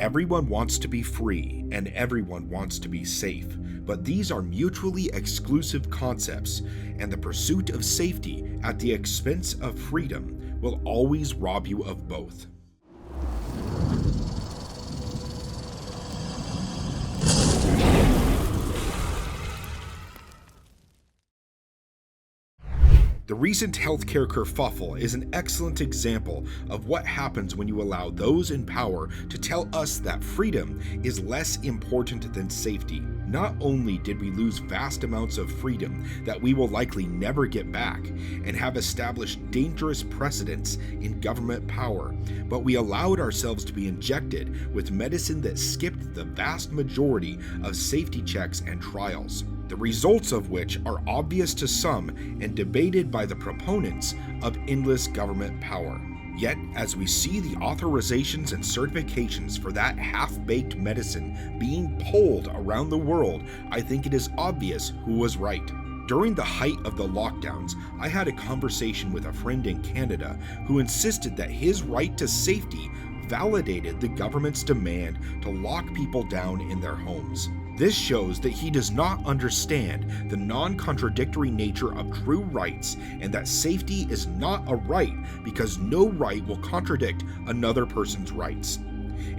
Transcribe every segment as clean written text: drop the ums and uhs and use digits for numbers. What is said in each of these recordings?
Everyone wants to be free and everyone wants to be safe, but these are mutually exclusive concepts, and the pursuit of safety at the expense of freedom will always rob you of both. The recent healthcare kerfuffle is an excellent example of what happens when you allow those in power to tell us that freedom is less important than safety. Not only did we lose vast amounts of freedom that we will likely never get back and have established dangerous precedents in government power, but we allowed ourselves to be injected with medicine that skipped the vast majority of safety checks and trials, the results of which are obvious to some and debated by the proponents of endless government power. Yet, as we see the authorizations and certifications for that half-baked medicine being pulled around the world, I think it is obvious who was right. During the height of the lockdowns, I had a conversation with a friend in Canada who insisted that his right to safety validated the government's demand to lock people down in their homes. This shows that he does not understand the non-contradictory nature of true rights and that safety is not a right because no right will contradict another person's rights.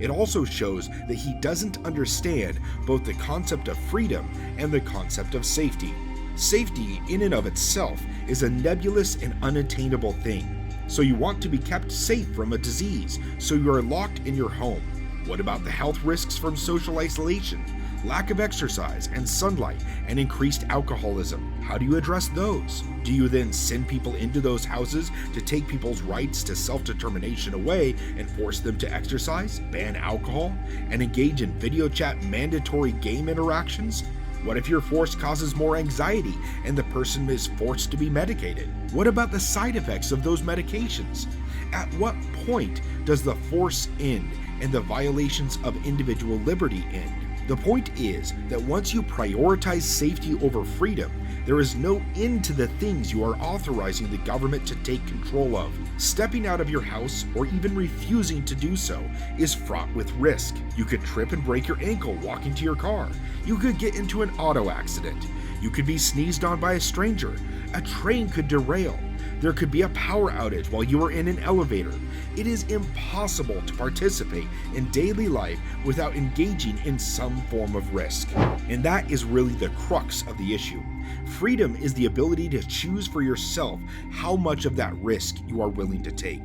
It also shows that he doesn't understand both the concept of freedom and the concept of safety. Safety in and of itself is a nebulous and unattainable thing. So you want to be kept safe from a disease, so you are locked in your home. What about the health risks from social isolation, lack of exercise and sunlight, and increased alcoholism? How do you address those? Do you then send people into those houses to take people's rights to self-determination away and force them to exercise, ban alcohol, and engage in video chat mandatory game interactions? What if your force causes more anxiety and the person is forced to be medicated? What about the side effects of those medications? At what point does the force end and the violations of individual liberty end? The point is that once you prioritize safety over freedom, there is no end to the things you are authorizing the government to take control of. Stepping out of your house, or even refusing to do so, is fraught with risk. You could trip and break your ankle walking to your car. You could get into an auto accident. You could be sneezed on by a stranger. A train could derail. There could be a power outage while you are in an elevator. It is impossible to participate in daily life without engaging in some form of risk. And that is really the crux of the issue. Freedom is the ability to choose for yourself how much of that risk you are willing to take.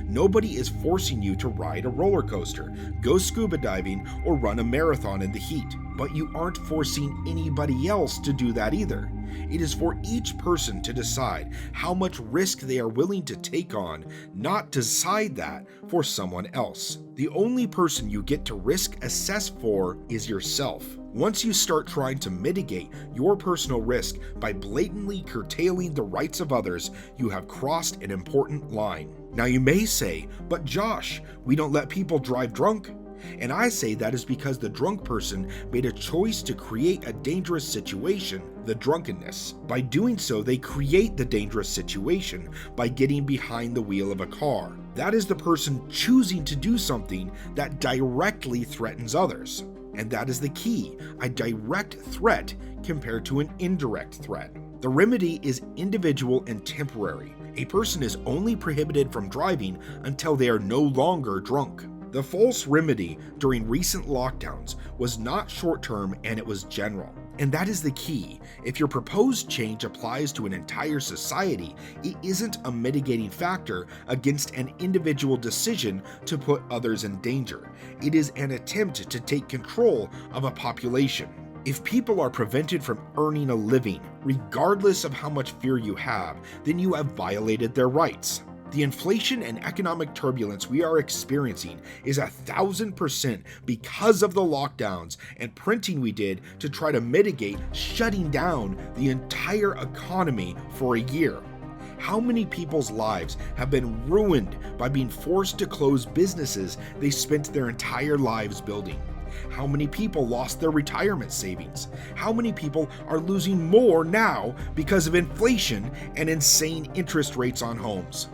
Nobody is forcing you to ride a roller coaster, go scuba diving, or run a marathon in the heat, but you aren't forcing anybody else to do that either. It is for each person to decide how much risk they are willing to take on, not decide that for someone else. The only person you get to risk assess for is yourself. Once you start trying to mitigate your personal risk by blatantly curtailing the rights of others, you have crossed an important line. Now you may say, but Josh, we don't let people drive drunk. And I say that is because the drunk person made a choice to create a dangerous situation, the drunkenness. By doing so, they create the dangerous situation by getting behind the wheel of a car. That is the person choosing to do something that directly threatens others. And that is the key, a direct threat compared to an indirect threat. The remedy is individual and temporary. A person is only prohibited from driving until they are no longer drunk. The false remedy during recent lockdowns was not short-term and it was general. And that is the key. If your proposed change applies to an entire society, it isn't a mitigating factor against an individual decision to put others in danger. It is an attempt to take control of a population. If people are prevented from earning a living, regardless of how much fear you have, then you have violated their rights. The inflation and economic turbulence we are experiencing is 1,000% because of the lockdowns and printing we did to try to mitigate shutting down the entire economy for a year. How many people's lives have been ruined by being forced to close businesses they spent their entire lives building? How many people lost their retirement savings? How many people are losing more now because of inflation and insane interest rates on homes?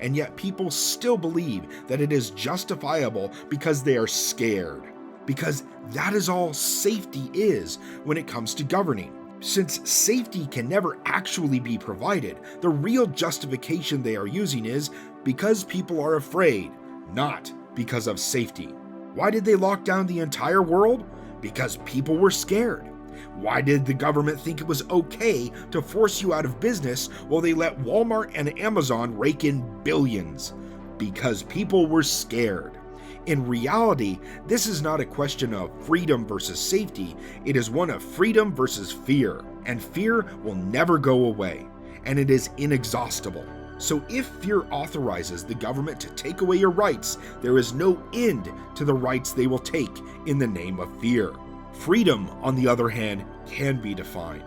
and yet people still believe that it is justifiable because they are scared. Because that is all safety is when it comes to governing. Since safety can never actually be provided, the real justification they are using is because people are afraid, not because of safety. Why did they lock down the entire world? Because people were scared. Why did the government think it was okay to force you out of business while they let Walmart and Amazon rake in billions? Because people were scared. In reality, this is not a question of freedom versus safety, it is one of freedom versus fear. And fear will never go away, and it is inexhaustible. So if fear authorizes the government to take away your rights, there is no end to the rights they will take in the name of fear. Freedom, on the other hand, can be defined.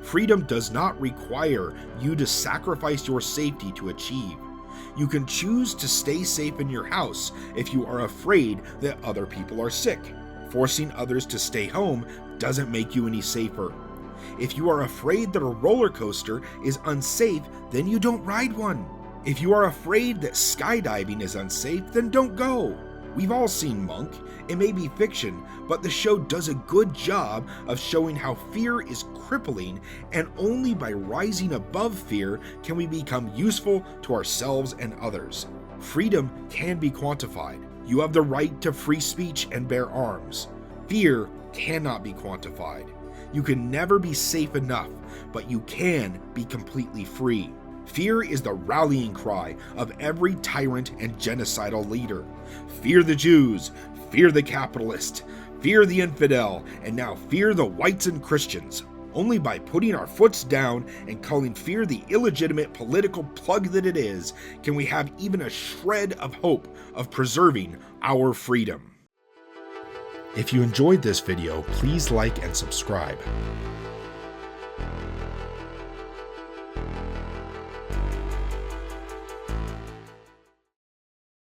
Freedom does not require you to sacrifice your safety to achieve. You can choose to stay safe in your house if you are afraid that other people are sick. Forcing others to stay home doesn't make you any safer. If you are afraid that a roller coaster is unsafe, then you don't ride one. If you are afraid that skydiving is unsafe, then don't go. We've all seen Monk. It may be fiction, but the show does a good job of showing how fear is crippling, and only by rising above fear can we become useful to ourselves and others. Freedom can be quantified. You have the right to free speech and bear arms. Fear cannot be quantified. You can never be safe enough, but you can be completely free. Fear is the rallying cry of every tyrant and genocidal leader. Fear the Jews, fear the capitalist, fear the infidel, and now fear the whites and Christians. Only by putting our foots down and calling fear the illegitimate political plug that it is, can we have even a shred of hope of preserving our freedom. If you enjoyed this video, please like and subscribe.